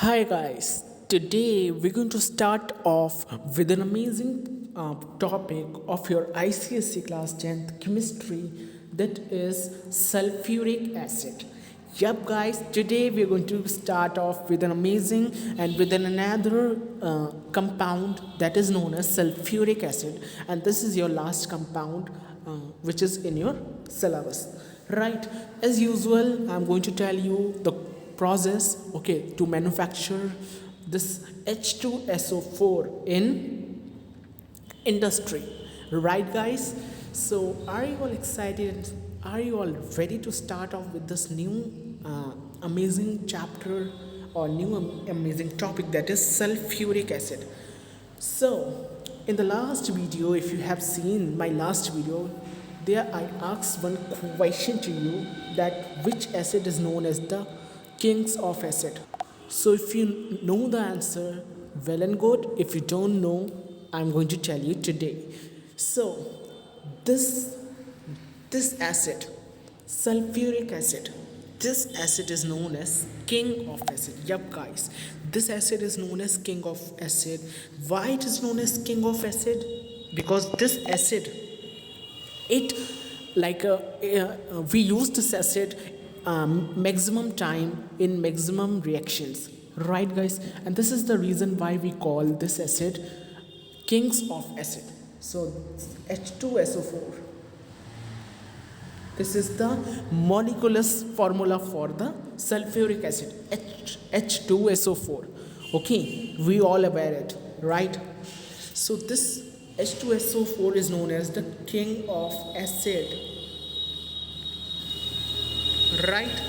Hi guys, today we're going to start off with an amazing topic of your ICSE class 10th chemistry, that is sulfuric acid. Yep guys, today we're going to start off with an amazing and with another compound that is known as sulfuric acid, and this is your last compound which is in your syllabus, right? As usual, I'm going to tell you the process, okay, to manufacture this H2SO4 in industry, right guys? So are you all excited? Are you all ready to start off with this new amazing chapter or new amazing topic, that is sulfuric acid? So in the last video, if you have seen my last video, there I asked one question to you, that which acid is known as the kings of acid. So if you know the answer, well and good. If you don't know, I'm going to tell you today. So this this acid, sulfuric acid, this acid is known as king of acid. Yup guys, this acid is known as king of acid. Why it is known as king of acid? Because this acid, it we use this acid maximum time in maximum reactions, right guys? And this is the reason why we call this acid kings of acid. So H2SO4, this is the molecular formula for the sulfuric acid, H2SO4. Okay, we all aware it, right? So this H2SO4 is known as the king of acid, right?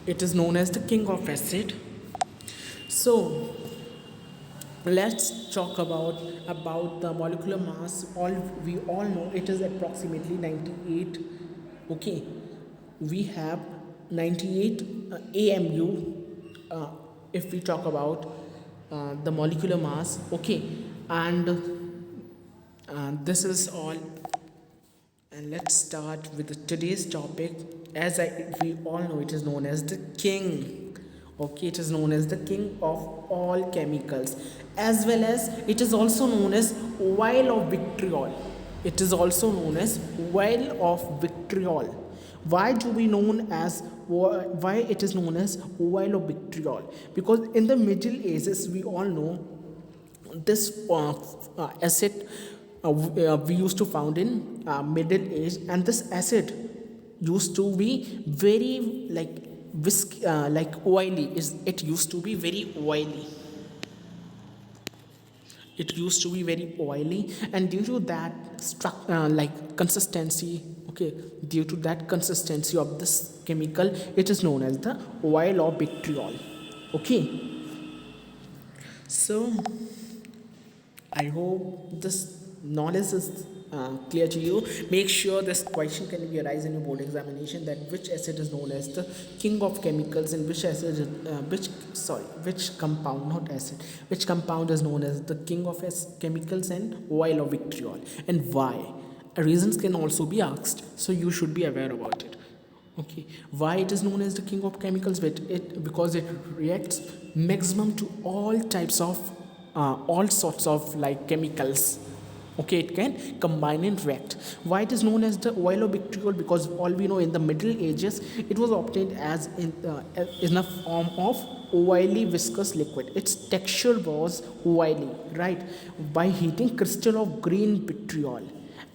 It is known as the king of acid. So let's talk about the molecular mass. We all know it is approximately 98. Okay, we have 98 AMU if we talk about the molecular mass. Okay, and this is all. And let's start with today's topic. As we all know, it is known as the king. Okay, it is known as the king of all chemicals, as well as it is also known as vial of vitriol. It is also known as vial of vitriol. Why do we known as why it is known as vial of vitriol? Because in the Middle Ages, we all know this acid we used to found in Middle Age, and this acid used to be very like oily. It used to be very oily. It used to be very oily, and due to that consistency, okay, due to that consistency of this chemical, it is known as the vial of vitriol. Okay, so I hope this knowledge is clear to you. Make sure this question can be arise in your board examination, that which acid is known as the king of chemicals, and which compound, not acid, which compound is known as the king of chemicals and vial of vitriol, and why. Reasons can also be asked, so you should be aware about it. Okay, why it is known as the king of chemicals? Because it reacts maximum to all types of all sorts of like chemicals. Okay, it can combine and react. Why it is known as the vial of vitriol? Because all we know, in the Middle Ages, it was obtained as in a form of oily viscous liquid. Its texture was oily, right? By heating crystal of green vitriol,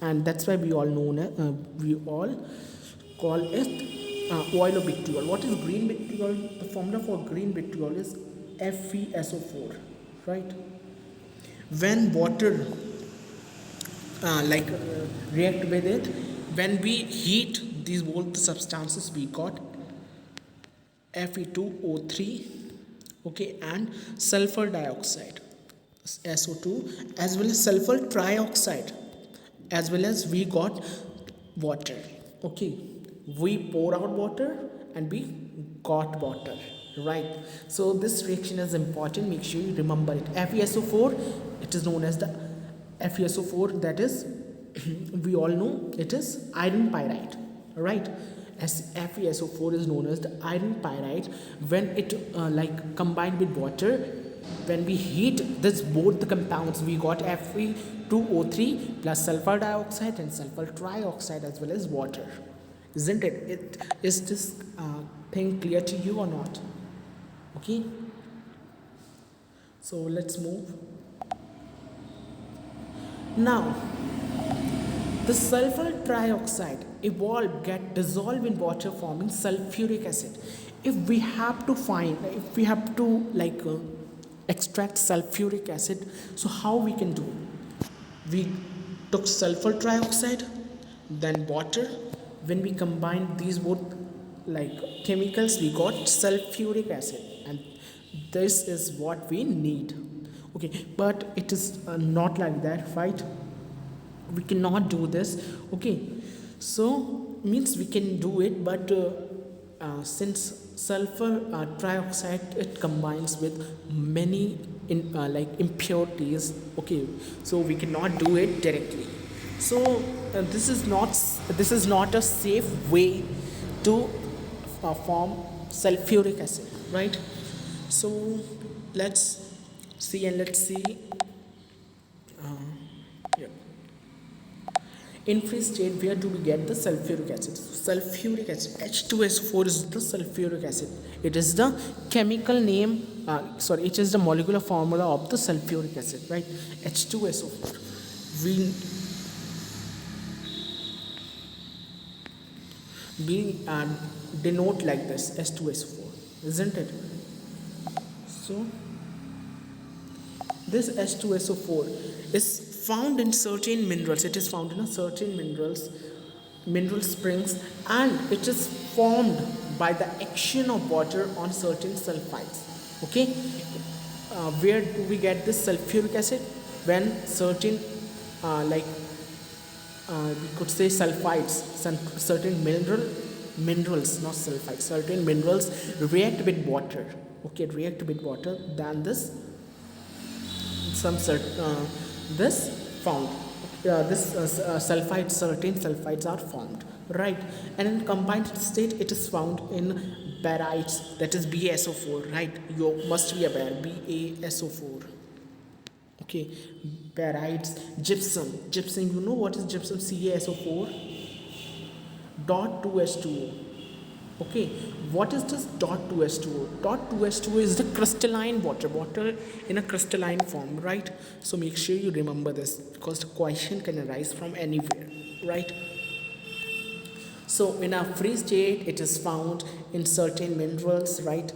and that's why we all call it oil of vitriol. What is green vitriol? The formula for green vitriol is FeSO4, right? When water react with it, when we heat these both substances, we got Fe2O3, okay, and sulfur dioxide, SO2, as well as sulfur trioxide, as well as we got water. Okay, we pour out water and we got water, right? So this reaction is important. Make sure you remember it. FeSO4, it is known as the FeSO4, that is we all know it is iron pyrite, right? FeSO4 is known as the iron pyrite. When it like combined with water, when we heat this both the compounds, we got Fe2O3 plus sulfur dioxide and sulfur trioxide as well as water. Isn't it? Is this thing clear to you or not? Okay. So let's move. Now, the sulfur trioxide evolved, get dissolved in water, forming sulfuric acid. If we have to like extract sulfuric acid, so how we can do it? We took sulfur trioxide, then water. When we combine these both like chemicals, we got sulfuric acid, and this is what we need. Okay, but it is not like that, right? We cannot do this. Okay, so means we can do it, but since sulfur trioxide, it combines with many like impurities. Okay, so we cannot do it directly. So this is not a safe way to form sulfuric acid, right? So let's see. Yeah. In free state, where do we get the sulfuric acid? Sulfuric acid, H2SO4 is the sulfuric acid. It is the chemical name, it is the molecular formula of the sulfuric acid, right? H2SO4. We denote like this, H2SO4, isn't it? So this H2SO4 is found in certain minerals. It is found in a certain mineral springs, and it is formed by the action of water on certain sulfides. Okay, where do we get this sulfuric acid? When certain we could say sulfides, certain minerals, not sulfides, certain minerals react with water. Okay, react with water, then this found sulfides, certain sulfides are formed, right? And in combined state, it is found in barytes, that is BaSO4, right? You must be aware, BaSO4. Okay, barytes, gypsum, you know what is gypsum? CaSO4 dot 2H2O. Okay, what is this dot 2H2O? Dot 2H2O is the crystalline water in a crystalline form, right? So make sure you remember this, because the question can arise from anywhere, right? So in a free state, it is found in certain minerals, right?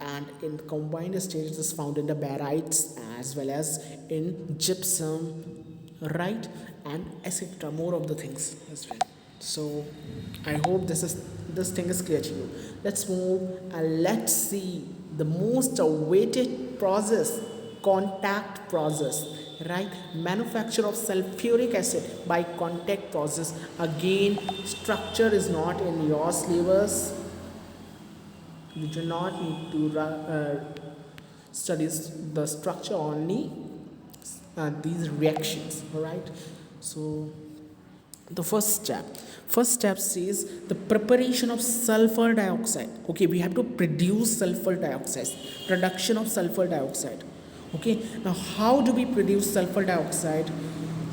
And in combined state, it is found in the barytes as well as in gypsum, right? And etc. More of the things as well. So I hope this thing is clear to you. Let's move and let's see the most awaited process, contact process, right? Manufacture of sulfuric acid by contact process. Again, structure is not in your syllabus. You do not need to study the structure, only these reactions, all right? So the first step says the preparation of sulfur dioxide. Okay, we have to produce sulfur dioxide, production of sulfur dioxide. Okay, now how do we produce sulfur dioxide?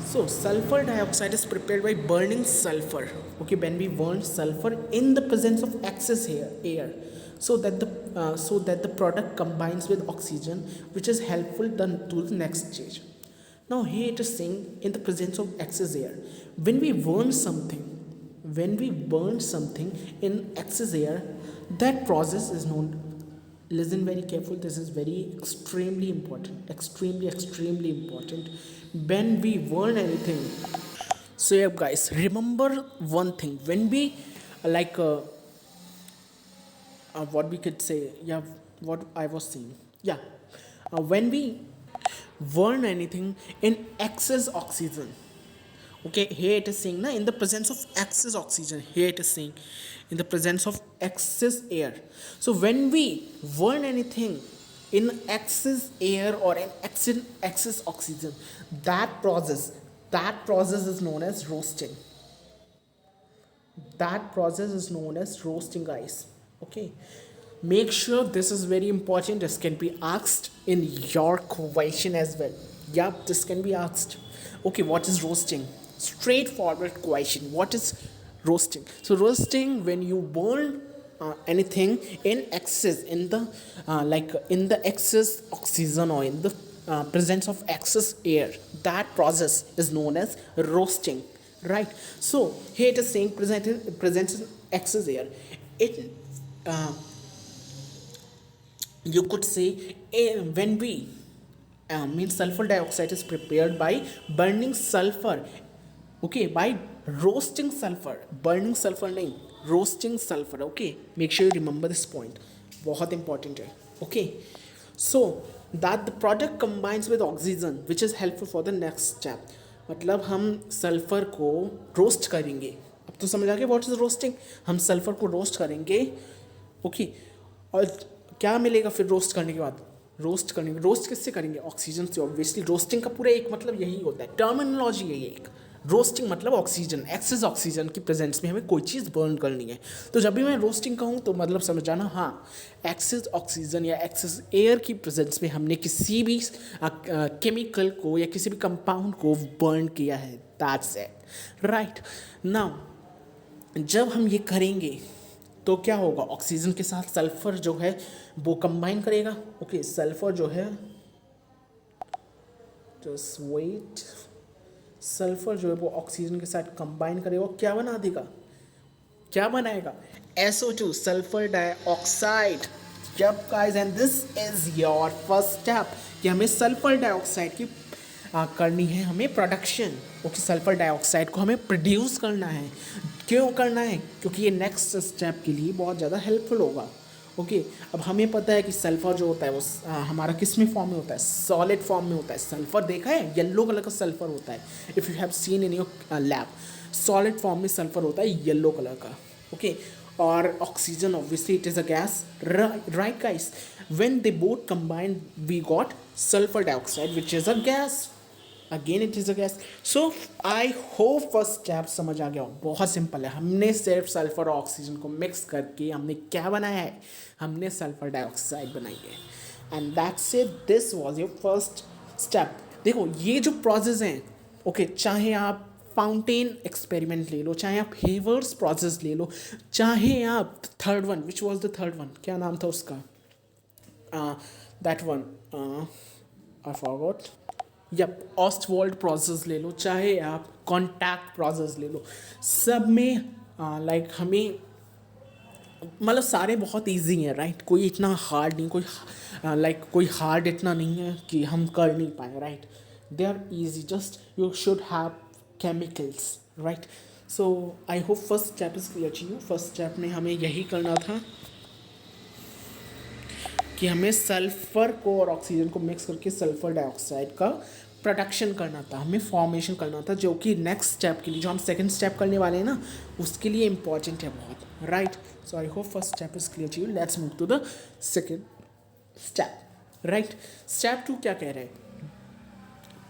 So sulfur dioxide is prepared by burning sulfur. Okay, when we burn sulfur in the presence of excess air, so that the product combines with oxygen, which is helpful then to the next stage. Now here it is saying in the presence of excess air. When we burn something in excess air, that process is known. Listen very careful. This is very extremely important. Extremely important. When we burn anything. So yeah, guys, remember one thing. When we what we could say, yeah, what I was saying, yeah, when we burn anything in excess oxygen. Okay, here it is saying in the presence of excess oxygen. Here it is saying in the presence of excess air. So when we burn anything in excess air or in excess oxygen, that process is known as roasting. That process is known as roasting, guys. Okay, make sure this is very important. This can be asked in your question as well. Yup, this can be asked. Okay, what is roasting? Straightforward question. What is roasting? So roasting, when you burn anything in excess, in the in the excess oxygen, or in the presence of excess air, that process is known as roasting, right? So here it is saying presents excess air. It you could say, when we means sulfur dioxide is prepared by burning sulfur. Okay, by roasting sulfur. Burning sulfur नहीं, roasting sulfur. Okay, make sure you remember this point, बहुत important है. Okay, so that the product combines with oxygen which is helpful for the next step. मतलब हम sulphur को roast करेंगे. अब तो समझ आ गया व्हाट इज रोस्टिंग. हम सल्फर को रोस्ट करेंगे. ओके, और क्या मिलेगा फिर रोस्ट करने के बाद? रोस्ट करेंगे. रोस्ट किससे करेंगे? ऑक्सीजन से. ऑब्वियसली रोस्टिंग का पूरा एक मतलब यही होता है, टर्मिनोलॉजी है ये एक. रोस्टिंग मतलब ऑक्सीजन, एक्सेस ऑक्सीजन की प्रेजेंस में हमें कोई चीज़ बर्न करनी है. तो जब भी मैं रोस्टिंग कहूँ तो मतलब समझ जाना, हाँ, एक्सेस ऑक्सीजन या एक्सेस एयर की प्रेजेंस में हमने किसी भी केमिकल को या किसी भी कंपाउंड को बर्न किया है. That's it, right. नाउ जब हम ये करेंगे तो क्या होगा? ऑक्सीजन के साथ सल्फर जो है वो कंबाइन करेगा. ओके, सल्फर जो है, जस्ट वेट, सल्फर जो है वो ऑक्सीजन के साथ कंबाइन करेगा. क्या बना देगा? क्या बनाएगा? SO2, sulphur dioxide. Yup guys, and this is your first step कि हमें सल्फर डाइऑक्साइड की करनी है, हमें प्रोडक्शन. ओके, सल्फर डाइऑक्साइड को हमें प्रोड्यूस करना है. क्यों करना है? क्योंकि ये नेक्स्ट स्टेप के लिए बहुत ज़्यादा हेल्पफुल होगा. ओके, अब हमें पता है कि सल्फर जो होता है वो हमारा किस में फॉर्म में होता है? सॉलिड फॉर्म में होता है. सल्फर देखा है, येलो कलर का सल्फर होता है. If you have seen in your lab, solid form में सल्फर होता है येलो कलर का. ओके, और oxygen obviously it is a gas, right guys. When they both combined we got sulphur dioxide which is a gas. Again it is a gas. So I hope first step समझ आ गया हो. बहुत simple है. हमने सिर्फ sulphur और oxygen को मिक्स करके हमने क्या बनाया है? हमने सल्फर डाइऑक्साइड बनाई है. And that's it, this was your first step. देखो ये जो प्रोसेस हैं, ओके, चाहे आप फाउंटेन एक्सपेरिमेंट ले लो, चाहे आप हेवर्स प्रोसेस ले लो, चाहे आप third one, which was the third one, क्या नाम था उसका? That one, I forgot. Yup, Ostwald process ले लो, चाहे आप कॉन्टैक्ट प्रोसेस ले लो, सब में हमें मतलब सारे बहुत इजी हैं, राइट. कोई इतना हार्ड नहीं, कोई कोई हार्ड इतना नहीं है कि हम कर नहीं पाए, right. They are easy, just you should have chemicals, right. So I hope first step is clear to you. First step में हमें यही करना था कि हमें सल्फ़र को और ऑक्सीजन को मिक्स करके सल्फ़र डाइऑक्साइड का प्रोडक्शन करना था, हमें फॉर्मेशन करना था, जो कि नेक्स्ट स्टेप के लिए, जो हम सेकंड स्टेप करने वाले हैं ना, उसके लिए इंपॉर्टेंट है बहुत, right. So I hope first step is clear to you. Let's move to the second step, right. Step 2 क्या कह रहे हैं?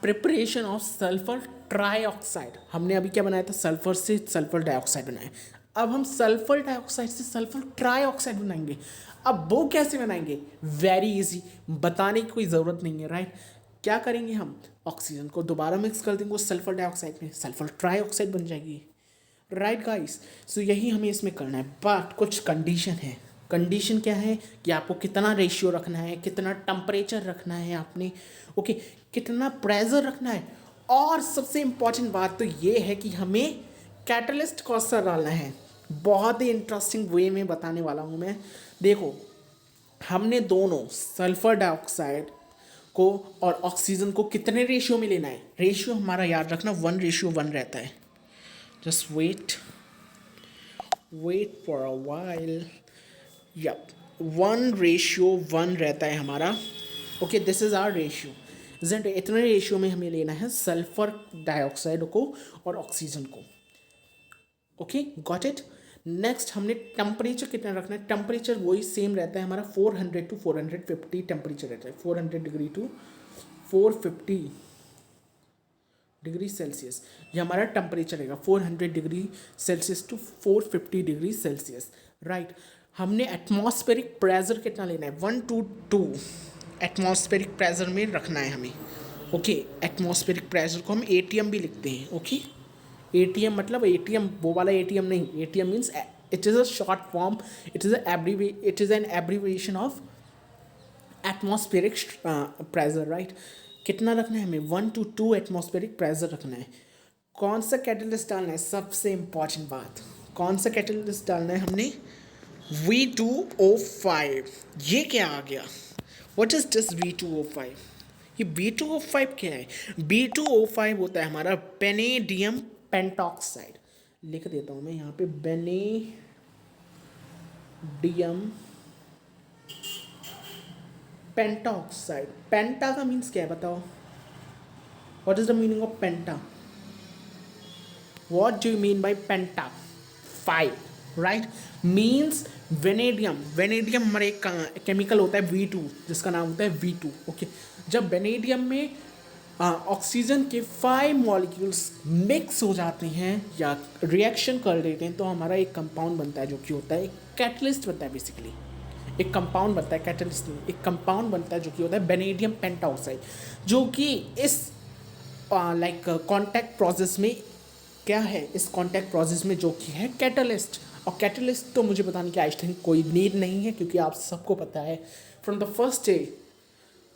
Preparation of sulphur trioxide. हमने अभी क्या बनाया था? सल्फर से सल्फर डाइऑक्साइड बनाया. अब हम सल्फर डाइऑक्साइड से सल्फर ट्राईऑक्साइड बनाएंगे. अब वो कैसे बनाएंगे? वेरी इजी, बताने की कोई ज़रूरत नहीं है, राइट. क्या करेंगे हम? ऑक्सीजन को दोबारा मिक्स कर देंगे उस सल्फर डाइऑक्साइड में, सल्फर ट्राईऑक्साइड बन जाएगी, राइट गाइस. सो यही हमें इसमें करना है, बट कुछ कंडीशन है. कंडीशन क्या है? कि आपको कितना रेशियो रखना है, कितना टेम्परेचर रखना है आपने, ओके, कितना प्रेशर रखना है, और सबसे इम्पॉर्टेंट बात तो ये है कि हमें कैटलिस्ट कौन सा डालना है. बहुत ही इंटरेस्टिंग वे में बताने वाला हूँ मैं. देखो, हमने दोनों सल्फर डाइऑक्साइड को और ऑक्सीजन को कितने रेशियो में लेना है? रेशियो हमारा याद रखना 1:1 रहता है. Just wait for a while. Yup, 1:1 रहता है हमारा. Okay, this is our ratio. इतने रेशियो में हमें लेना है सल्फर डाइऑक्साइड को और ऑक्सीजन को. Okay, got it. नेक्स्ट हमने टेम्परेचर कितना रखना है? टेम्परेचर वही सेम रहता है हमारा, 400 to 450 टेम्परेचर रहता है. 400 डिग्री टू 450 डिग्री सेल्सियस, ये हमारा टेम्परेचर रहेगा 400 degree celsius to 450 degree celsius, right. हमने एटमॉस्फेरिक प्रेशर कितना लेना है, 1 to 2 एटमॉस्फेरिक प्रेशर में रखना है हमें, ओके। एटमॉस्फेरिक प्रेशर को हम एटीएम भी लिखते हैं, ओके। एटीएम मतलब एटीएम वो वाला एटीएम नहीं, ATM means it is a short form, it is an abbreviation of atmospheric pressure, right. कितना रखना है हमें, 1 to 2 एटमॉस्फेरिक प्रेशर रखना है। कौन सा कैटलिस्ट डालना है, सबसे इंपॉर्टेंट बात, कौन सा कैटलिस्ट डालना है हमने, V2O5। ये क्या आ गया, व्हाट इज दिस V2O5, ये B2O5 क्या है, B2O5 होता है हमारा बेनेडियम पेंटॉक्साइड। लिख देता हूँ मैं यहाँ पे, बेनेडियम पेंटॉक्साइड। पेंटा का मीन्स क्या है बताओ, what is the meaning of penta, what do you mean by penta, 5, right. Means vanadium, vanadium हमारा एक केमिकल होता है V2 जिसका नाम होता है V2, ओके। जब वेनेडियम में ऑक्सीजन के 5 मॉलिक्यूल्स मिक्स हो जाते हैं या रिएक्शन कर देते हैं तो हमारा एक कंपाउंड बनता है जो कि होता है एक कैटलिस्ट बनता है, बेसिकली एक कंपाउंड बनता है, कैटलिस्ट नहीं, एक कंपाउंड बनता है जो कि होता है बेनेडियम पेंटॉक्साइड, जो कि इस लाइक कॉन्टैक्ट प्रोसेस में क्या है, इस कॉन्टैक्ट प्रोसेस में जो कि है कैटलिस्ट। और कैटलिस्ट तो मुझे बताने की आई थिंक कोई नीड नहीं है, क्योंकि आप सबको पता है from the first day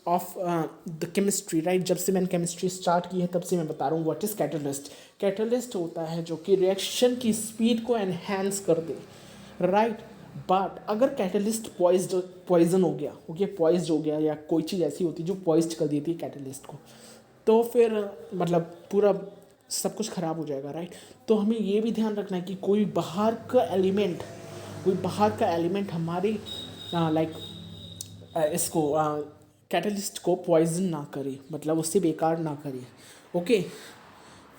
of the chemistry, right. जब से मैंने केमिस्ट्री स्टार्ट की है तब से मैं बता रहा हूँ व्हाट इज़ कैटलिस्ट। कैटलिस्ट होता है जो कि रिएक्शन की स्पीड को एनहेंस कर दे, राइट। बट अगर कैटलिस्ट पॉइजन हो गया, ओके, पॉइज्ड हो गया, या कोई चीज़ ऐसी होती है जो पॉइज्ड कर देती है कैटलिस्ट को, तो फिर मतलब पूरा सब कुछ ख़राब हो जाएगा, राइट। तो हमें ये भी ध्यान रखना है कि कोई बाहर का एलिमेंट हमारे लाइक इसको कैटलिस्ट को पॉइजन ना करे, मतलब उससे बेकार ना करे, ओके।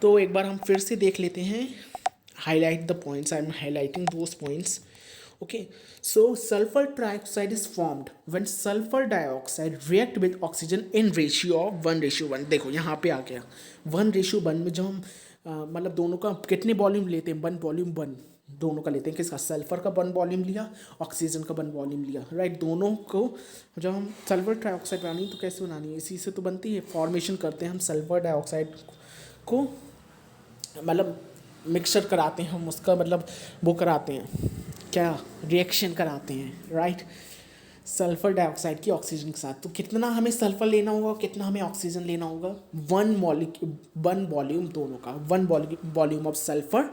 तो एक बार हम फिर से देख लेते हैं, highlight the points, I am highlighting those points, okay. So sulfur trioxide is formed when sulfur dioxide react with oxygen in ratio of 1:1। देखो यहाँ पे आ गया 1:1 में, जब हम मतलब दोनों का कितने वॉल्यूम लेते हैं, 1:1 दोनों का लेते हैं, किसका, सल्फर का 1 वॉल्यूम लिया, ऑक्सीजन का 1 वॉल्यूम लिया, राइट। दोनों को जब हम सल्फर ट्राइऑक्साइड बनानी तो कैसे बनानी है, इसी से तो बनती है, फॉर्मेशन करते हैं हम सल्फर डाइऑक्साइड को, मतलब मिक्सचर कराते हैं हम उसका, मतलब वो कराते हैं क्या, रिएक्शन कराते हैं, राइट, सल्फर डाइऑक्साइड की ऑक्सीजन के साथ। तो कितना हमें सल्फर लेना होगा, कितना हमें ऑक्सीजन लेना होगा, 1 वॉल्यूम दोनों का, 1 volume of sulphur,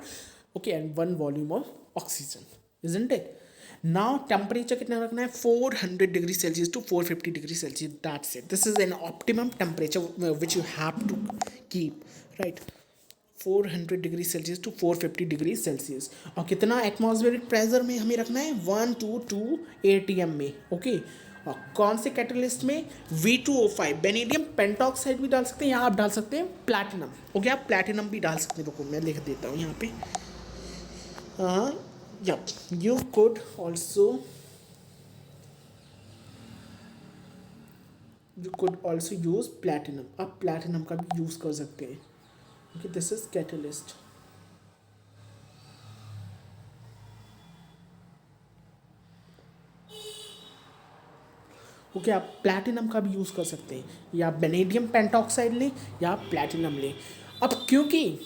okay, and 1 volume of oxygen, isn't it. Now temperature कितना रखना है, 400 degree celsius to 450 degree celsius, that's it. This is an optimum temperature which you have to keep, right. 400 degree celsius to 450 degree celsius. और कितना atmospheric pressure में हमें रखना है, 1 to 2 ATM में, ओके। और कौन से कैटलिस्ट में, V2O5, बेनेडियम पेंटॉक्साइड भी डाल सकते हैं, या आप डाल सकते हैं प्लैटिनम, ओके, आप प्लैटिनम भी डाल सकते हैं। रुको मैं लिख देता हूँ यहाँ पे, या you could also use platinum, आप प्लैटिनम का भी यूज़ कर सकते हैं, okay. This is catalyst, okay. आप प्लैटिनम का भी यूज़ कर सकते हैं, या आप बेनेडियम पेंटॉक्साइड लें या आप प्लैटिनम लें। अब क्योंकि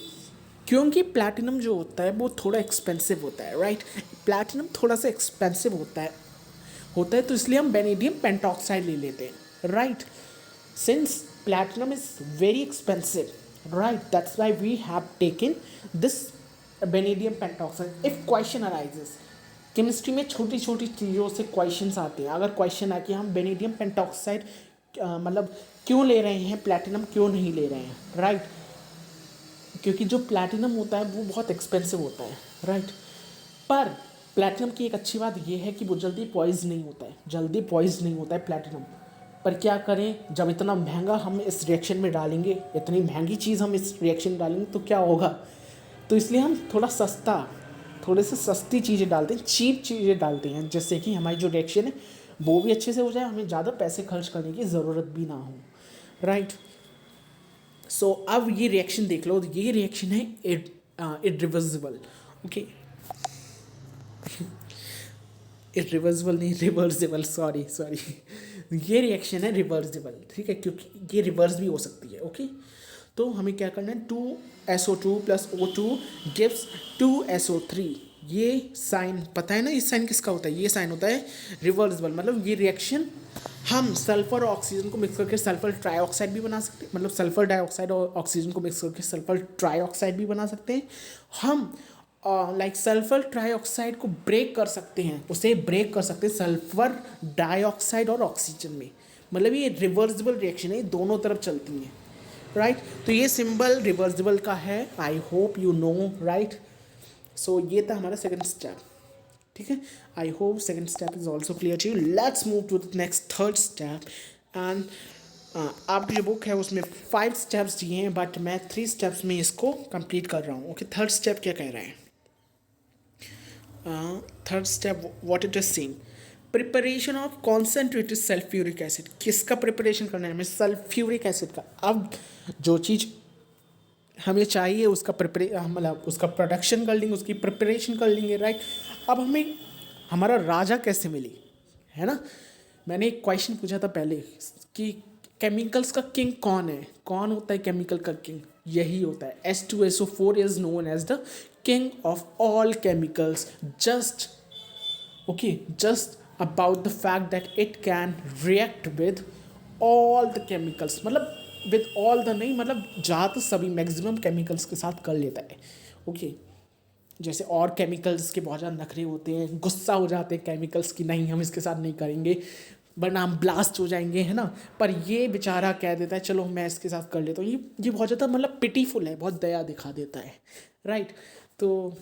प्लैटिनम जो होता है वो थोड़ा एक्सपेंसिव होता है, राइट। प्लैटिनम थोड़ा सा एक्सपेंसिव होता है तो इसलिए हम बेनेडियम पेंटॉक्साइड ले लेते हैं, right. Since platinum is very expensive, right, that's why we have taken this vanadium pentoxide। if question arises, chemistry में छोटी छोटी चीज़ों से क्वेश्चंस आते हैं। अगर क्वेश्चन आ कि हम वेनेडियम पेंटॉक्साइड मतलब क्यों ले रहे हैं, प्लैटिनम क्यों नहीं ले रहे हैं, राइट, क्योंकि जो प्लैटिनम होता है वो बहुत एक्सपेंसिव होता है, राइट। पर प्लैटिनम की एक अच्छी बात ये है कि वो जल्दी पॉइज़न नहीं होता है, प्लैटिनम। पर क्या करें, जब इतना महंगा हम इस रिएक्शन में डालेंगे, इतनी महंगी चीज़ हम इस रिएक्शन में डालेंगे तो क्या होगा, तो इसलिए हम थोड़े से सस्ती चीज़ें डालते हैं, चीप चीज़ें डालते हैं, जिससे कि हमारी जो रिएक्शन है वो भी अच्छे से हो जाए, हमें ज़्यादा पैसे खर्च करने की ज़रूरत भी ना हो, राइट। सो अब ये रिएक्शन देख लो, ये रिएक्शन है इरिवर्सिबल, ओके, इरिवर्सिबल नहीं, रिवर्सिबल, सॉरी सॉरी, ये रिएक्शन है रिवर्सिबल, ठीक है, क्योंकि ये रिवर्स भी हो सकती है, ओके। तो हमें क्या करना है, 2SO2 plus O2 gives 2SO3, ये साइन पता है ना, इस साइन किसका होता है, ये साइन होता है रिवर्सिबल, मतलब ये रिएक्शन हम सल्फर और ऑक्सीजन को मिक्स करके सल्फर ट्राईऑक्साइड भी बना सकते हैं, मतलब सल्फर डाइऑक्साइड और ऑक्सीजन को मिक्स करके सल्फर ट्राईऑक्साइड भी बना सकते हैं हम। लाइक सल्फर ट्राईऑक्साइड को ब्रेक कर सकते हैं, उसे ब्रेक कर सकते हैं सल्फर डाइऑक्साइड और ऑक्सीजन में, मतलब ये रिवर्सिबल रिएक्शन है, दोनों तरफ चलती हैं, राइट। तो ये सिंबल रिवर्सिबल का है, I hope you know, right. So ये था हमारा सेकंड स्टेप, ठीक है। I hope second step is also clear to you. Let's move to the next third step. And आपकी जो बुक है उसमें 5 स्टेप्स दिए हैं, बट मैं 3 स्टेप्स में इसको कंप्लीट कर रहा हूँ, ओके। थर्ड स्टेप क्या कह रहा है, third step what it is saying, preparation of concentrated sulphuric acid. किसका प्रिपरेशन करना है हमें, सल्फ्यूरिक एसिड का। अब जो चीज़ हमें चाहिए उसका मतलब उसका प्रोडक्शन कर लेंगे, उसकी प्रिपरेशन कर लेंगे, राइट। अब हमें हमारा राजा कैसे मिली, है ना। मैंने एक क्वेश्चन पूछा था पहले कि केमिकल्स का किंग कौन है, कौन होता है केमिकल का किंग, यही होता है H2SO4 is known as the king of all chemicals, just about the fact that it can react with all the chemicals, मतलब with all the नहीं, मतलब ज़्यादा सभी मैक्सिमम केमिकल्स के साथ कर लेता है, ओके। जैसे और केमिकल्स के बहुत ज़्यादा नखरे होते हैं, गुस्सा हो जाते हैं केमिकल्स की, नहीं हम इसके साथ नहीं करेंगे वरना हम ब्लास्ट हो जाएंगे, है ना। पर ये बेचारा कह देता है चलो मैं इसके साथ कर लेता हूँ, ये बहुत ज़्यादा मतलब पिटीफुल है, बहुत दया दिखा देता है, राइट। तो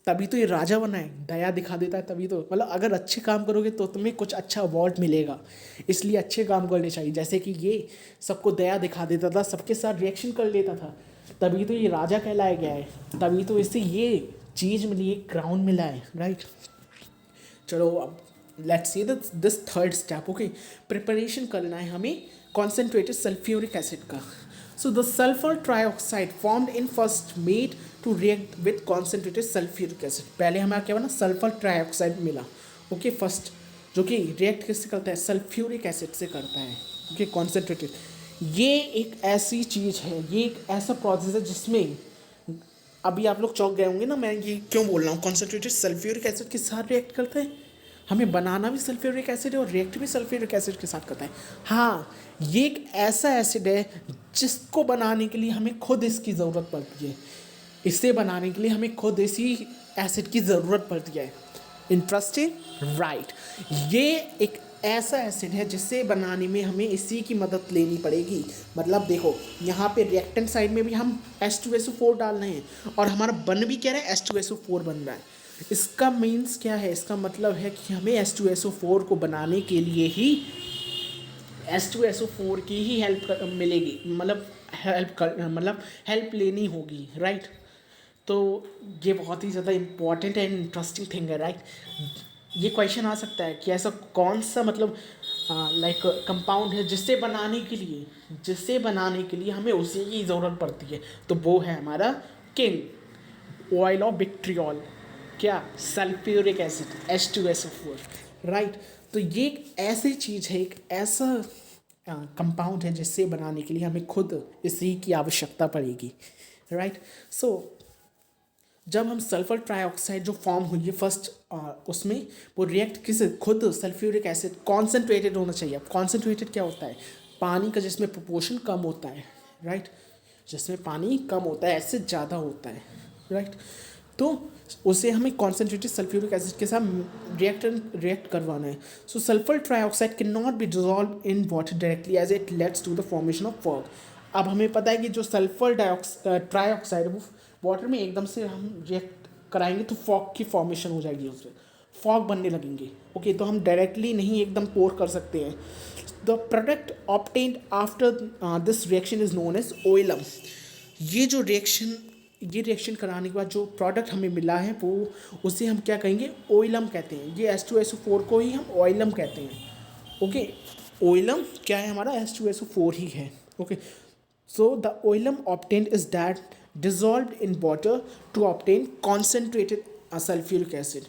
तभी तो ये राजा बना है, दया दिखा देता है तभी तो, मतलब अगर अच्छे काम करोगे तो तुम्हें कुछ अच्छा अवार्ड मिलेगा, इसलिए अच्छे काम करने चाहिए। जैसे कि ये सबको दया दिखा देता था, सबके साथ रिएक्शन कर लेता था, तभी तो ये राजा कहलाया गया है, तभी तो इसे ये चीज़ मिली, ये क्राउन मिला है, राइट। चलो अब let's see this third step, okay. Preparation करना है हमें कॉन्सेंट्रेटेड सल्फ्यूरिक एसिड का। So the sulfur trioxide formed in first made to react with concentrated sulfuric acid। पहले हमारा क्या बना, सल्फर ट्राइऑक्साइड मिला, ओके, फर्स्ट, जो कि रिएक्ट किससे करता है, सल्फ्यूरिक एसिड से करता है, ओके, कॉन्सेंट्रेटेड। ये एक ऐसी चीज़ है, ये एक ऐसा प्रोसेस है जिसमें अभी आप लोग चौंक गए होंगे ना, मैं ये क्यों बोल रहा हूँ, कॉन्सेंट्रेटेड सल्फ्यूरिक एसिड के साथ रिएक्ट करता है, हमें बनाना भी सल्फ्यूरिक एसिड है और रिएक्ट भी सल्फ्यूरिक एसिड के साथ करता है। हाँ, ये एक ऐसा एसिड है जिसको बनाने के लिए हमें खुद इसकी ज़रूरत पड़ती है, इसे बनाने के लिए हमें खुद इसी एसिड की ज़रूरत पड़ती है। Interesting, right. ये एक ऐसा एसिड है जिसे बनाने में हमें इसी की मदद लेनी पड़ेगी। मतलब देखो यहाँ पे रिएक्टेंट साइड में भी हम H2SO4 डाल रहे हैं और हमारा बन भी क्या रहा है, H2SO4 बन रहा है। इसका मीन्स क्या है, इसका मतलब है कि हमें H2SO4 को बनाने के लिए ही H2SO4 की ही हेल्प मिलेगी, मतलब हेल्प लेनी होगी, राइट। तो ये बहुत ही ज़्यादा इम्पॉर्टेंट एंड इंटरेस्टिंग थिंग है, राइट। ये क्वेश्चन आ सकता है कि ऐसा कौन सा मतलब लाइक कंपाउंड है जिससे बनाने के लिए हमें उसी की ज़रूरत पड़ती है, तो वो है हमारा किंग, ऑयल ऑफ विट्रियोल, क्या, सल्फ्यूरिक एसिड H2SO4, राइट। तो ये एक ऐसी चीज़ है, एक ऐसा कंपाउंड है जिससे बनाने के लिए हमें खुद इसी की आवश्यकता पड़ेगी, राइट। सो जब हम सल्फर ट्राइऑक्साइड जो फॉर्म हुई है फर्स्ट, उसमें वो रिएक्ट किस, खुद सल्फ्यूरिक एसिड कॉन्सेंट्रेटेड होना चाहिए। अब कॉन्सेंट्रेटेड क्या होता है, पानी का जिसमें प्रोपोर्शन कम होता है, राइट, जिसमें पानी कम होता है एसिड ज़्यादा होता है, राइट। तो उसे हमें कॉन्सेंट्रेटेड सल्फ्यूरिक एसिड के साथ रिएक्ट करवाना है। So sulphur trioxide can not be dissolve in water directly as it leads to the formation of fog. अब हमें पता है कि जो सल्फर ट्राइऑक्साइड वो वाटर में एकदम से हम रिएक्ट कराएंगे तो फॉग की फॉर्मेशन हो जाएगी, उससे फॉग बनने लगेंगे, ओके। तो हम डायरेक्टली नहीं एकदम पोर कर सकते हैं। The product obtained after this reaction is known as oleum. ये रिएक्शन कराने के बाद जो प्रोडक्ट हमें मिला है वो उसे हम क्या कहेंगे, ओइलम कहते हैं। ये H2SO4 को ही हम ओइलम कहते हैं, ओके। ओइलम क्या है हमारा, H2SO4 ही है, okay. So the oilum obtained is that dissolved in water to obtain concentrated sulfuric acid.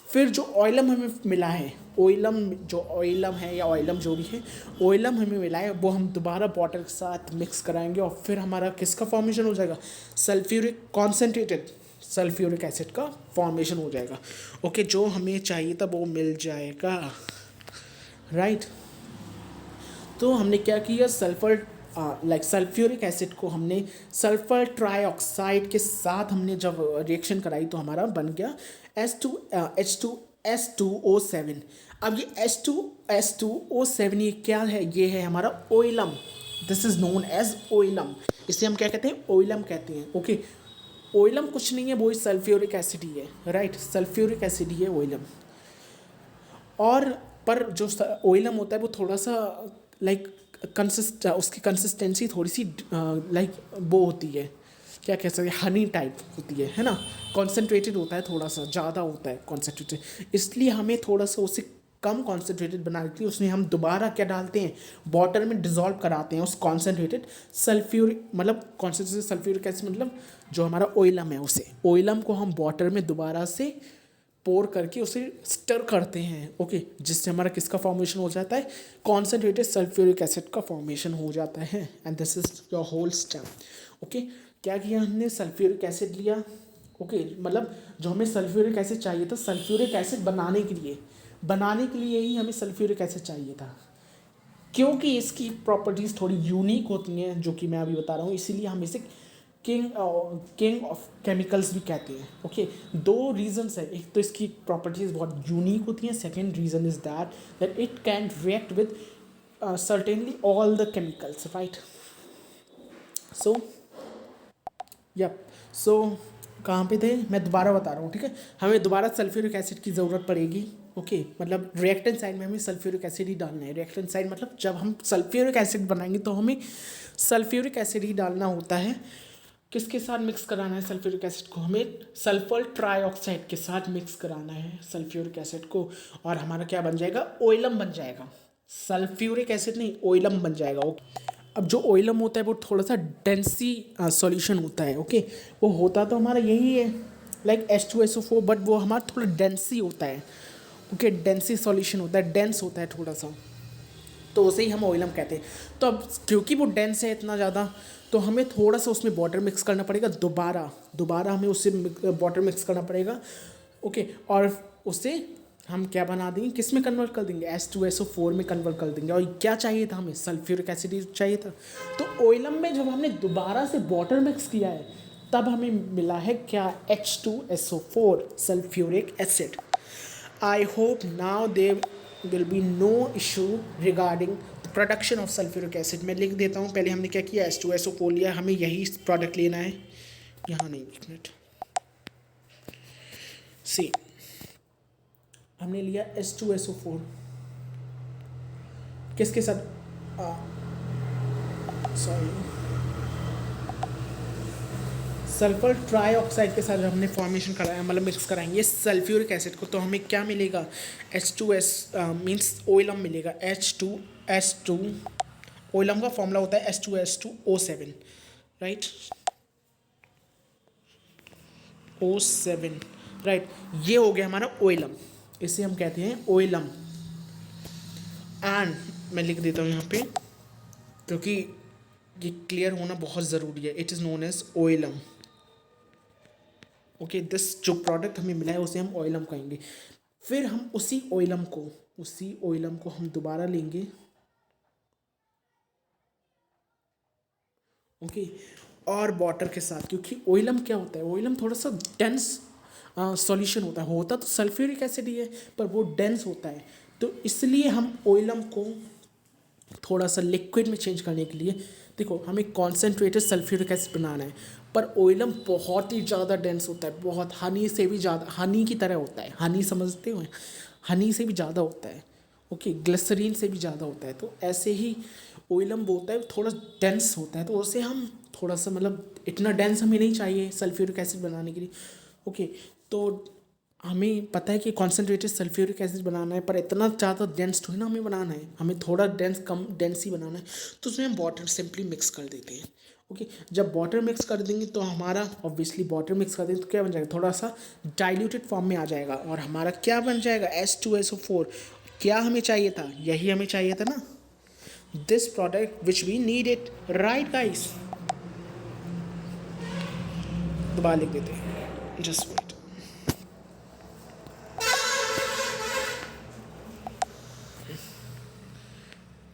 फिर जो ऑयलम हमें मिला है, ऑयलम जो ऑयलम है या ऑयलम जो भी है, ऑयलम हमें मिला है वो हम दोबारा वाटर के साथ मिक्स कराएंगे और फिर हमारा किसका फॉर्मेशन हो जाएगा, सल्फ्यूरिक कॉन्सेंट्रेटेड सल्फ्यूरिक एसिड का फॉर्मेशन हो जाएगा. ओके, जो हमें चाहिए था वो मिल जाएगा, राइट. तो हमने क्या किया, सल्फर सल्फ्यूरिक एसिड को हमने सल्फर ट्राईऑक्साइड के साथ हमने जब रिएक्शन कराई तो हमारा बन गया H2S2O7. अब ये H2S2O7 ये क्या है, ये है हमारा oleum. This is known as oleum. इसे हम क्या कहते हैं, ओइलम कहते हैं. ओके, ओइलम कुछ नहीं है, वो सल्फ्यूरिक एसिड ही है, राइट. सल्फ्यूरिक एसिड ही है ओइलम. और पर जो ओइलम होता है वो थोड़ा सा उसकी कंसिस्टेंसी थोड़ी सी वो होती है, क्या कह सकते हैं, हनी टाइप होती है ना. कॉन्सेंट्रेटेड होता है, थोड़ा सा ज़्यादा होता है कॉन्सेंट्रेटेड, इसलिए हमें थोड़ा सा उसे कम कॉन्सेंट्रेटेड बनाने के लिए उसमें हम दोबारा क्या डालते हैं, वाटर में डिज़ोल्व कराते हैं उस concentrated sulphuric concentrated sulphuric acid जो हमारा ओइलम है, उसे ओइलम को हम वाटर में दोबारा से पोर करके उसे स्टर करते हैं. ओके, जिससे हमारा किसका फॉर्मेशन हो जाता है, कॉन्सेंट्रेटेड सल्फ्यूरिक एसिड का फॉर्मेशन हो जाता है. And this is your whole step. Okay, क्या किया हमने, सल्फ्यूरिक एसिड लिया. ओके, जो हमें सल्फ्यूरिक एसिड चाहिए था, सल्फ्यूरिक एसिड बनाने के लिए ही हमें सल्फ्यूरिक एसिड चाहिए था, क्योंकि इसकी प्रॉपर्टीज़ थोड़ी यूनिक होती हैं, जो कि मैं अभी बता रहा हूँ. इसीलिए हम इसे किंग ऑफ केमिकल्स भी कहते हैं. ओके, दो रीजंस है, एक तो इसकी प्रॉपर्टीज़ बहुत यूनिक होती हैं, second reason is that it can react with certainly all the chemicals, right. So कहाँ पे थे, मैं दोबारा बता रहा हूँ, ठीक है. हमें दोबारा सल्फ्यूरिक एसिड की ज़रूरत पड़ेगी. ओके, रिएक्टेंट साइड में हमें सल्फ्यूरिक एसिड ही डालना है. रिएक्टेंट साइड जब हम सल्फ्यूरिक एसिड बनाएंगे तो हमें सल्फ्यूरिक एसिड ही डालना होता है. किसके साथ मिक्स कराना है सल्फ्यूरिक एसिड को, हमें सल्फर ट्राईऑक्साइड के साथ मिक्स कराना है सल्फ्यूरिक एसिड को, और हमारा क्या बन जाएगा, ओइलम बन जाएगा. सल्फ्यूरिक एसिड नहीं, ओइलम बन जाएगा. ओके, अब जो ओइलम होता है वो थोड़ा सा डेंसी सॉल्यूशन होता है. ओके, वो होता तो हमारा यही है H2SO4, बट वो हमारा थोड़ा डेंसी होता है. ओके, डेंसी सॉल्यूशन होता है, डेंस होता है थोड़ा सा, तो उसे ही हम ओइलम कहते हैं. तो अब क्योंकि वो डेंस है इतना ज़्यादा, तो हमें थोड़ा सा उसमें वाटर मिक्स करना पड़ेगा, दोबारा हमें उससे वाटर मिक्स करना पड़ेगा. ओके, और उससे हम क्या बना देंगे, किस में कन्वर्ट कर देंगे, H2SO4 में कन्वर्ट कर देंगे. और क्या चाहिए था हमें, सल्फ्यूरिक एसिड चाहिए था. तो ओइलम में जब हमने दोबारा से वाटर मिक्स किया है तब हमें मिला है क्या, H2SO4 sulphuric acid. I hope now there will be no issue regarding the production of sulfuric acid. मैं लिख देता हूँ, पहले हमने क्या किया, H2SO4 लिया, हमें यही प्रोडक्ट लेना है, यहाँ नहीं, एक मिनट. सी, हमने लिया H2SO4 किसके साथ, सल्फर ट्राईऑक्साइड के साथ हमने फॉर्मेशन कराया, मिक्स कराएंगे सल्फ्यूरिक एसिड को, तो हमें क्या मिलेगा, H2S मीन्स ओइलम मिलेगा. H2 ओइलम का फॉर्मूला होता है H2S2O7, राइट. O7, right. ये हो गया हमारा ओइलम, इसे हम कहते हैं ओइलम. एंड मैं लिख देता हूँ यहाँ पे, क्योंकि ये क्लियर होना बहुत ज़रूरी है. It is known as oleum. Okay, this जो प्रोडक्ट हमें मिला है उसे हम ऑइलम कहेंगे. फिर हम उसी ऑइलम को हम दोबारा लेंगे. ओके, और वाटर के साथ, क्योंकि ऑइलम क्या होता है, ऑइलम थोड़ा सा डेंस सॉल्यूशन होता तो सल्फ्यूरिक एसिड ही है, पर वो डेंस होता है. तो इसलिए हम ऑइलम को थोड़ा सा लिक्विड में चेंज करने के लिए, देखो हमें कॉन्सेंट्रेटेड सल्फ्यूरिक एसिड बनाना है, पर ऑइलम बहुत ही ज़्यादा डेंस होता है, बहुत हनी से भी ज़्यादा, हनी की तरह होता है. हनी समझते हो, हनी से भी ज़्यादा होता है. ओके, ग्लिसरीन से भी ज़्यादा होता है. तो ऐसे ही ऑइलम वो होता है, थोड़ा डेंस होता है, तो उसे हम थोड़ा सा इतना डेंस हमें नहीं चाहिए सल्फ्यूरिक एसिड बनाने के लिए. ओके, तो हमें पता है कि कॉन्सेंट्रेटेड सल्फ्यूरिक एसिड बनाना है, पर इतना ज़्यादा डेंस थोड़ी ना हमें बनाना है, हमें थोड़ा डेंस कम डेंस ही बनाना है। तो उसमें हम वाटर सिंपली मिक्स कर देते हैं। ओके, जब वाटर मिक्स कर देंगे तो हमारा ऑब्वियसली वाटर मिक्स कर देंगे तो क्या बन जाएगा, थोड़ा सा डाइल्यूटेड फॉर्म में आ जाएगा और हमारा क्या बन जाएगा, H2SO4। क्या हमें चाहिए था, यही हमें चाहिए था ना, this product which we need it, right guys. दोबारा लिख देते हैं, just wait.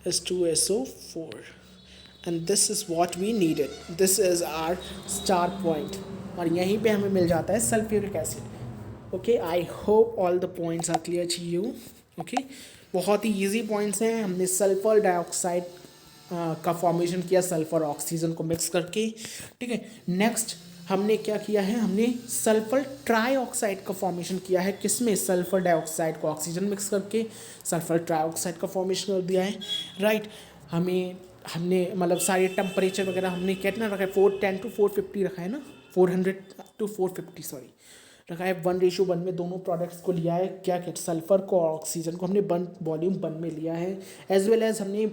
H2SO4 and this is what we needed, this is our star point और यहीं पे हमें मिल जाता है sulphuric acid. Okay, I hope all the points are clear to you. Okay, बहुत ही इजी पॉइंट्स हैं। हमने सल्फर डाइऑक्साइड का फॉर्मेशन किया सल्फर ऑक्सीजन को मिक्स करके। ठीक है, नेक्स्ट हमने क्या किया है, हमने सल्फर ट्राईऑक्साइड का फॉर्मेशन किया है, किसमें, सल्फर डाइऑक्साइड को ऑक्सीजन मिक्स करके सल्फर ट्राईऑक्साइड का फॉर्मेशन कर दिया है, राइट। हमने मतलब सारे टेम्परेचर वगैरह हमने कितना रखा है, 410 to 450 रखा है ना, 400 to 450 सॉरी रखा है। 1:1 में दोनों प्रोडक्ट्स को लिया है, क्या क्या, सल्फर को और ऑक्सीजन को हमने वॉल्यूम 1 में लिया है। एज वेल एज हमने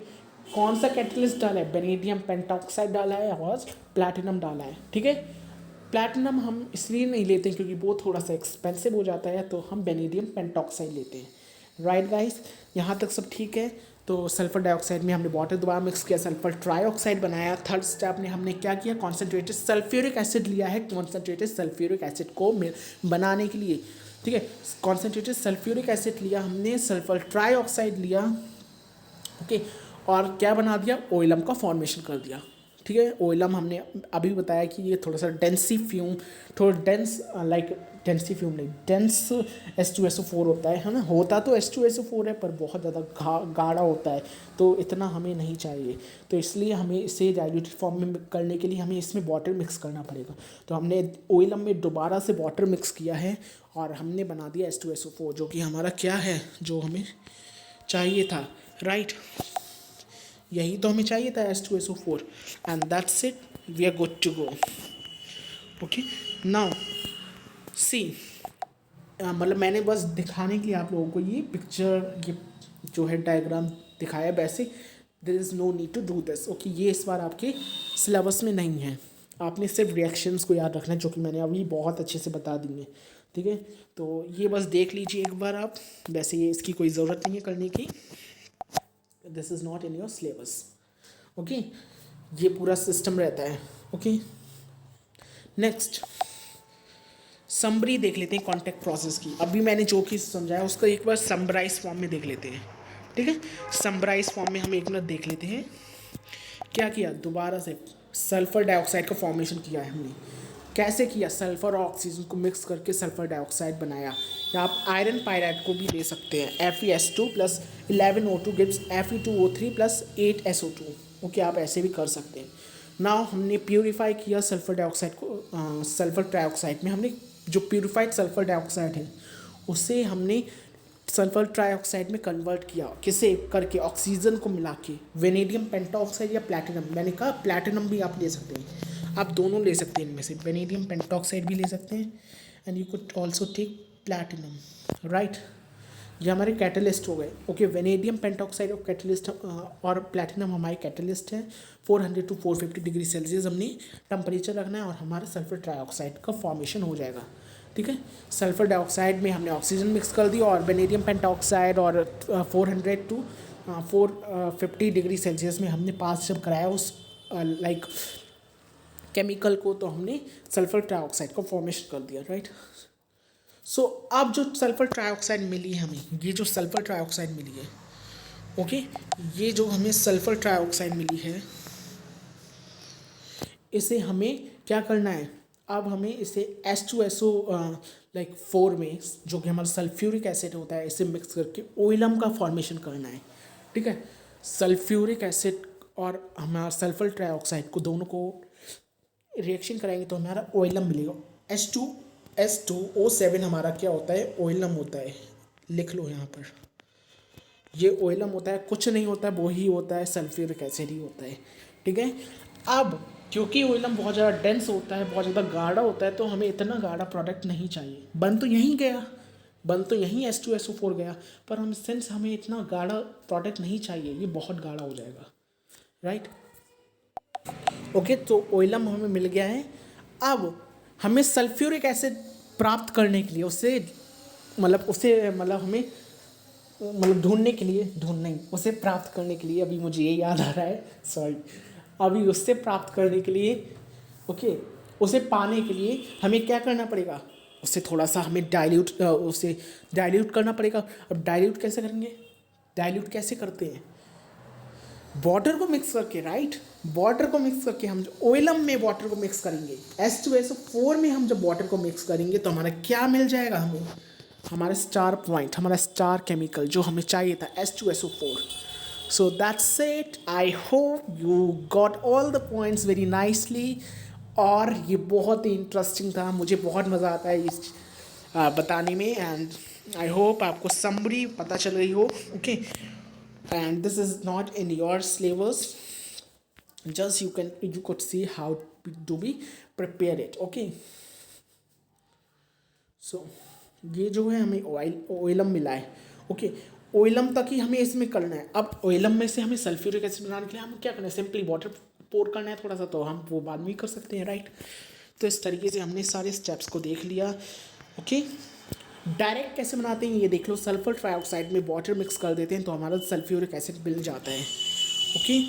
कौन सा कैटलिस्ट डाला है, बेनेडियम पेंटॉक्साइड डाला है और प्लैटिनम डाला है। ठीक है, प्लैटिनम हम इसलिए नहीं लेते हैं क्योंकि वो थोड़ा सा एक्सपेंसिव हो जाता है, तो हम बेनेडियम पेंटॉक्साइड लेते हैं। राइट गाइस, यहाँ तक सब ठीक है। तो सल्फर डाइऑक्साइड में हमने वाटर दोबारा मिक्स किया, सल्फर ट्राईऑक्साइड बनाया। थर्ड स्टेप में हमने क्या किया, कॉन्सेंट्रेटेड सल्फ्यूरिक एसिड लिया है, कॉन्सेंट्रेटेड सल्फ्यूरिक एसिड को बनाने के लिए। ठीक है, कॉन्सेंट्रेटेड सल्फ्यूरिक एसिड लिया हमने, सल्फर ट्राईऑक्साइड लिया। ओके, और क्या बना दिया, ओइलम का फॉर्मेशन कर दिया। ठीक है, ओइलम हमने अभी बताया कि ये थोड़ा सा डेंसी फ्यूम, थोड़ा डेंस लाइक डेंसी फ्यूम नहीं, डेंस H2SO4 होता है ना, होता तो H2SO4 है पर बहुत ज़्यादा गाढ़ा होता है, तो इतना हमें नहीं चाहिए। तो इसलिए हमें इसे डाइल्यूटेड फॉर्म में करने के लिए हमें इसमें वाटर मिक्स करना पड़ेगा। तो हमने ओइलम में दोबारा से वाटर मिक्स किया है और हमने बना दिया H2SO4, जो कि हमारा क्या है, जो हमें चाहिए था, राइट। यही तो हमें चाहिए था, H2SO4, and that's it, we are good to go. Okay, now see, मतलब मैंने बस दिखाने के लिए आप लोगों को ये पिक्चर, ये जो है डायग्राम दिखाया, वैसे there is no need to do this. Okay, ये इस बार आपके सिलेबस में नहीं है, आपने सिर्फ रिएक्शंस को याद रखना है, जो कि मैंने अभी बहुत अच्छे से बता दी है। ठीक है, तो ये बस देख लीजिए एक बार आप, वैसे ये इसकी कोई ज़रूरत नहीं है करने की, this is not in your syllabus. Okay, ये पूरा सिस्टम रहता है। ओके, नेक्स्ट समरी देख लेते हैं कॉन्टैक्ट प्रोसेस की। अभी मैंने जो कि समझाया उसका एक बार समराइज फॉर्म में देख लेते हैं। ठीक है, समराइज फॉर्म में हम एक मिनट देख लेते हैं क्या किया। दोबारा से सल्फर डाइऑक्साइड का फॉर्मेशन किया है हमने, कैसे किया, सल्फर और ऑक्सीजन को मिक्स करके सल्फर डाइऑक्साइड बनाया, या आप आयरन पायराइड को भी ले सकते हैं, FeS2 + 11O2 gives Fe2O3 + 8SO2। Okay, आप ऐसे भी कर सकते हैं। नाउ हमने प्यूरीफाई किया सल्फर डाइऑक्साइड को, सल्फर ट्राइऑक्साइड में हमने जो प्यूरिफाइड सल्फर डाइऑक्साइड है उसे हमने सल्फर ट्राइऑक्साइड में कन्वर्ट किया, किसे करके, ऑक्सीजन को मिला के, वेनेडियम पेंटॉक्साइड या प्लैटिनम, मैंने कहा प्लैटिनम भी आप ले सकते हैं, आप दोनों ले सकते हैं इनमें से, वेनेडियम पेंटॉक्साइड भी ले सकते हैं and you could also take platinum, right. ये हमारे कैटलिस्ट हो गए। ओके, वेनेडियम पेंटॉक्साइड और कैटलिस्ट और प्लैटिनम हमारे कैटलिस्ट है। 400 to 450 डिग्री सेल्सियस हमने टेम्परेचर रखना है और हमारा सल्फर ट्राइऑक्साइड का फॉर्मेशन हो जाएगा। ठीक है, सल्फर डाइऑक्साइड में हमने ऑक्सीजन मिक्स कर दिया और वेनेडियम पेंटॉक्साइड और 400 to 450 डिग्री सेल्सियस में हमने पास जब कराया उस लाइक केमिकल को, तो हमने सल्फर ट्राइऑक्साइड का फॉर्मेशन कर दिया, राइट। सो अब जो सल्फर ट्राइऑक्साइड मिली है हमें, ये जो सल्फर ट्राइऑक्साइड मिली है, ओके, ये जो हमें सल्फर ट्राइऑक्साइड मिली है, इसे हमें क्या करना है, अब हमें इसे H2SO लाइक 4 में, जो कि हमारा सल्फ्यूरिक एसिड होता है, इसे मिक्स करके ओइलम का फॉर्मेशन करना है। ठीक है, सल्फ्यूरिक एसिड और हमारा सल्फर ट्राइऑक्साइड को दोनों को रिएक्शन कराएंगे तो हमारा ओइलम मिलेगा। H2SO7 हमारा क्या होता है, ओइलम होता है, लिख लो यहाँ पर, ये ओइलम होता है, कुछ नहीं होता है, वो ही होता है, सल्फ्यूरिक एसिड ही होता है। ठीक है, अब क्योंकि ओइलम बहुत ज़्यादा डेंस होता है, बहुत ज़्यादा गाढ़ा होता है, तो हमें इतना गाढ़ा प्रोडक्ट नहीं चाहिए, बन तो यहीं गया, बन तो यहीं H2SO4 गया, पर हम सिंस हमें इतना गाढ़ा प्रोडक्ट नहीं चाहिए, ये बहुत गाढ़ा हो जाएगा, राइट। ओके, तो ओइलम हमें मिल गया है। अब हमें सल्फ्यूरिक एसिड प्राप्त करने के लिए उसे हमें ढूंढने के लिए, उसे प्राप्त करने के लिए, अभी मुझे ये याद आ रहा है, सॉरी, अभी उससे प्राप्त करने के लिए, ओके, उसे पाने के लिए हमें क्या करना पड़ेगा, उसे थोड़ा सा हमें डाइल्यूट करना पड़ेगा। अब डाइल्यूट कैसे करेंगे, डाइल्यूट कैसे करते हैं, वाटर को मिक्स करके, राइट, वाटर को मिक्स करके हम जो ओइलम में वाटर को मिक्स करेंगे, H2SO4 में हम जब वाटर को मिक्स करेंगे तो हमारा क्या मिल जाएगा, हमें हमारा स्टार पॉइंट, हमारा स्टार केमिकल जो हमें चाहिए था, H2SO4। So that's it, I hope you got all the points very nicely. और ये बहुत ही इंटरेस्टिंग था, मुझे बहुत मज़ा आता है इस बताने में, एंड आई होप आपको समरी पता चल रही हो, okay. And this is not in your syllabus, just you could see how to be prepare it, okay। so ये जो है हमें ओइलम मिला है, ओके, ओइलम तक ही हमें इसमें करना है। अब ओइलम में से हमें सल्फ्यूरिक एसिड बनाने के लिए हमें क्या करना है, सिंपली वाटर पोर करना है थोड़ा सा, तो हम वो बाद में ही कर सकते हैं, राइट। तो इस तरीके से हमने सारे स्टेप्स को देख लिया, ओके। डायरेक्ट कैसे बनाते हैं ये देख लो, सल्फर ट्राइऑक्साइड में वाटर मिक्स कर देते हैं तो हमारा सल्फ्यूरिक एसिड मिल जाता है, ओके।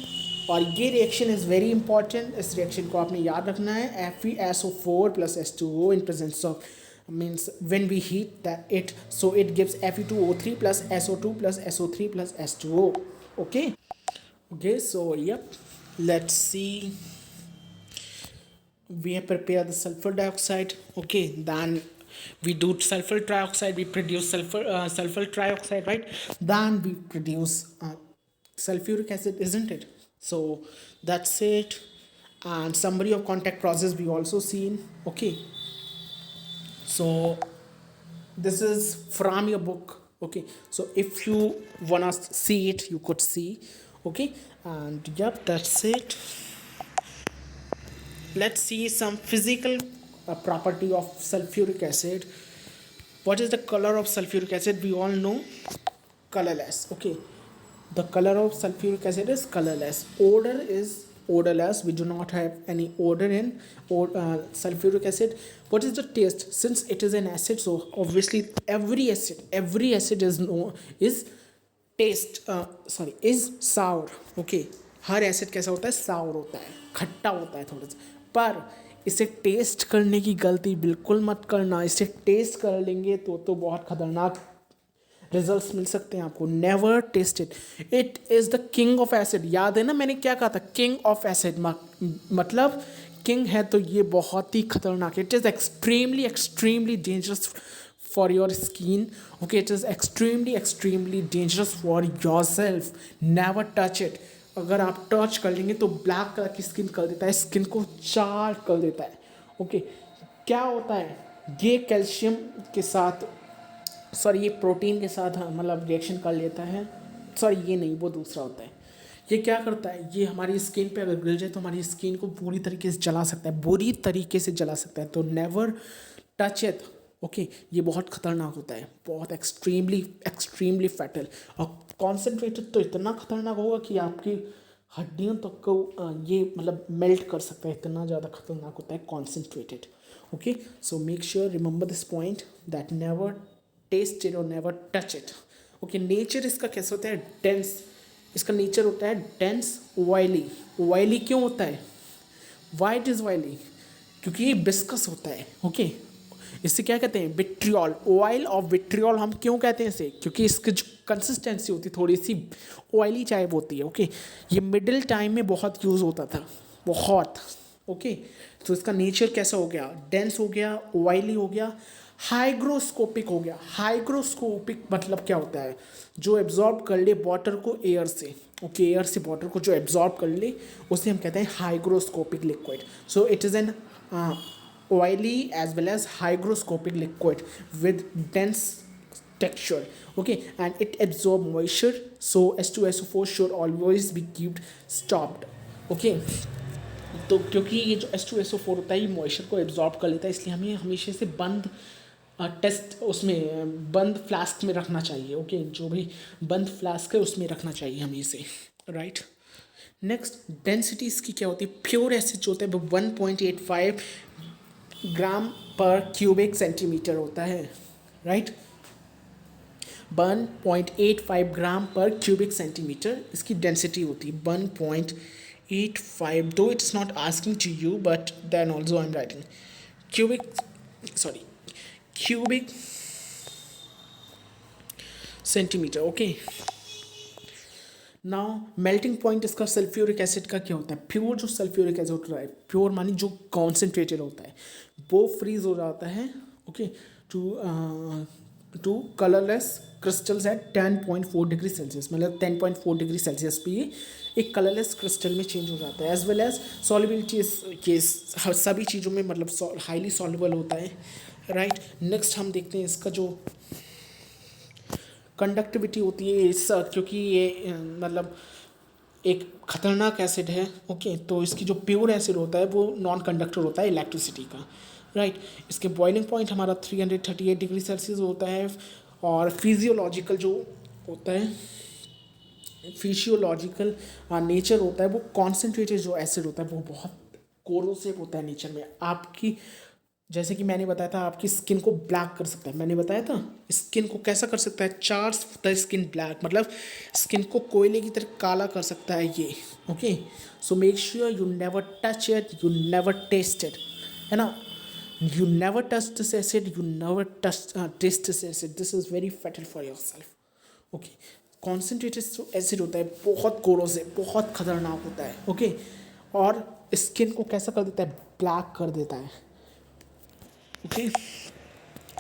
और ये रिएक्शन इज़ वेरी इंपॉर्टेंट, इस रिएक्शन को आपने याद रखना है, FeSO4 + H2O in presence of means when we heat that it, so it gives Fe2O3 + SO2 + SO3 + H2O, okay, so yep, let's see, we have prepared the sulfur dioxide, okay, then we do sulfur trioxide, we produce sulfur trioxide, right, then we produce sulfuric acid, isn't it? So that's it, and summary of contact process we also seen, okay. So this is from your book, okay, so if you wanna see it you could see, okay, and yep, that's it. Let's see some physical property of sulfuric acid. What is the color of sulfuric acid? We all know, colorless, okay. The color of sulfuric acid is colorless. Odor is odorless, we do not have any odor in sulfuric acid. What is the taste? Since it is an acid, so obviously every acid is sour, okay. Her acid कैसा होता है, साउर होता है, खट्टा होता है थोड़ा सा, पर इसे टेस्ट करने की गलती बिल्कुल मत करना, इसे टेस्ट कर लेंगे तो बहुत खतरनाक रिजल्ट्स मिल सकते हैं आपको। Never taste it is the king of acid. याद है ना मैंने क्या कहा था, किंग ऑफ एसिड, मतलब किंग है तो ये बहुत ही खतरनाक है। It is extremely dangerous for your skin, okay, it is extremely dangerous for your self. Never touch it. अगर आप टच कर लेंगे तो ब्लैक कलर की स्किन कर देता है, स्किन को चार कर देता है, ओके। क्या होता है, ये कैल्शियम के साथ, सॉरी ये प्रोटीन के साथ मतलब रिएक्शन कर लेता है, सॉरी ये नहीं, वो दूसरा होता है। ये क्या करता है, ये हमारी स्किन पे अगर गिर जाए तो हमारी स्किन को बुरी तरीके से जला सकता है, तो नेवर टच इट, ओके। ये बहुत खतरनाक होता है, बहुत एक्सट्रीमली फैटल, और कॉन्सेंट्रेटेड तो इतना खतरनाक होगा कि आपकी हड्डियों तक को ये मतलब मेल्ट कर सकता है, इतना ज़्यादा खतरनाक होता है concentrated, okay. So make sure remember this point that never taste it और never touch it, okay. Nature इसका कैसा होता है, डेंस, इसका नेचर होता है डेंस, ऑयली क्यों होता है, वाई इट इज़ ऑयली, क्योंकि ये बिस्कस होता है, ओके। इससे क्या कहते हैं, विट्रियोल, ऑयल ऑफ विट्रियोल हम क्यों कहते हैं इसे, क्योंकि इसकी जो कंसिस्टेंसी होती है थोड़ी सी ऑयली टाइप होती है, ओके। ये मिडिल टाइम में बहुत यूज़ होता था, बहुत, ओके। तो इसका नेचर कैसा हो गया, डेंस हो गया, ऑयली हो गया, हाइग्रोस्कोपिक हो गया। हाइग्रोस्कोपिक मतलब क्या होता है, जो एब्जॉर्ब कर ले वाटर को एयर से, ओके, एयर से वाटर को जो एब्जॉर्ब कर ले उसे हम कहते हैं hygroscopic liquid. So it is an oily as well as hygroscopic liquid with dense texture, okay, and it absorb moisture, so H2SO4 should always be kept stopped, okay। तो क्योंकि ये जो H2SO4 होता है ये मॉइस्चर को एब्जॉर्ब कर लेता है, इसलिए हमें हमेशा से बंद टेस्ट उसमें बंद फ्लास्क में रखना चाहिए। ओके, जो भी बंद फ्लास्क है उसमें रखना चाहिए हमें इसे, राइट। नेक्स्ट डेंसिटी इसकी क्या होती है, प्योर एसिड जो होता है वो 1.85 ग्राम पर क्यूबिक सेंटीमीटर होता है, राइट। 1.85 ग्राम पर क्यूबिक सेंटीमीटर इसकी डेंसिटी होती है, 1.85, though it's not asking to you but then also I am writing cubic centimetre. Okay, now melting point इसका सल्फ्यूरिक एसिड का क्या होता है, प्योर जो सल्फ्यूरिक एसिड होता है, प्योर मानी जो कॉन्सेंट्रेटेड होता है, वो फ्रीज हो जाता है, okay, to colourless crystals at 10.4 degree celsius, मतलब 10.4 डिग्री सेल्सियस पे ये एक कलरलेस क्रिस्टल में चेंज हो जाता है। एज वेल एज सॉल्युबिलिटी के सभी चीज़ों में मतलब हाईली सॉल्युबल होता है, राइट। नेक्स्ट हम देखते हैं इसका जो कंडक्टिविटी होती है इस, क्योंकि ये मतलब एक खतरनाक एसिड है, ओके, तो इसकी जो प्योर एसिड होता है वो नॉन कंडक्टर होता है इलेक्ट्रिसिटी का, राइट। इसके बॉइलिंग पॉइंट हमारा 338 डिग्री सेल्सियस होता है, और फिजियोलॉजिकल जो होता है, फिजियोलॉजिकल नेचर होता है वो कॉन्सेंट्रेटेड जो एसिड होता है वो बहुत कोरोसिव होता है नेचर में। आपकी जैसे कि मैंने बताया था आपकी स्किन को ब्लैक कर सकता है, मैंने बताया था स्किन को कैसा कर सकता है, चार्ज द स्किन ब्लैक, मतलब स्किन को कोयले की तरह काला कर सकता है ये, okay. So make sure you never touch it, you never taste it, है ना, you never touch this acid, you never touch taste this acid, this is very fatal for your self, okay. Concentrated जो acid होता है बहुत corrosive, बहुत खतरनाक होता है, ओके, और स्किन को कैसा कर देता है, ब्लैक कर देता है, okay.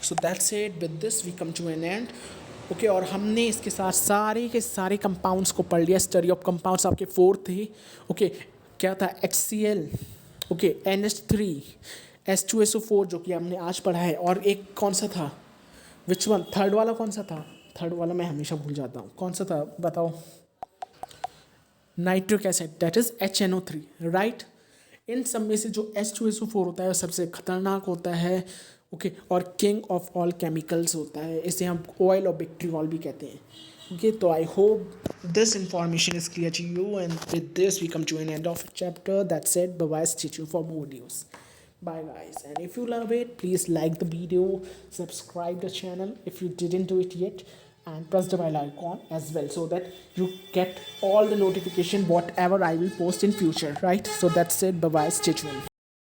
So that's it, with this we come to an end, okay. और हमने इसके साथ सारे के सारे कंपाउंड्स को पढ़ लिया, स्टडी ऑफ कंपाउंड्स आपके 4 थे, ओके। क्या था, HCl, ओके, NH3, H2SO4 जो कि हमने आज पढ़ा है, और एक कौन सा था, विच वन, थर्ड वाला कौन सा था, थर्ड वाला मैं हमेशा भूल जाता हूँ, कौन सा था बताओ, nitric acid, that is HNO3, right. इन सब में से जो H2SO4 होता है वो सबसे खतरनाक होता है, ओके, और किंग ऑफ ऑल केमिकल्स होता है, इसे हम ऑयल और विक्ट्रियॉल भी कहते हैं, ओके। तो I hope this information is clear to you, and with this we come to an end of chapter, that's it, bye bye, stay tuned for more videos. Bye guys, and if you love it, please like the video, subscribe the channel if you didn't do it yet, and press the bell icon as well so that you get all the notification whatever I will post in future, right? So that's it, bye bye, stay tuned.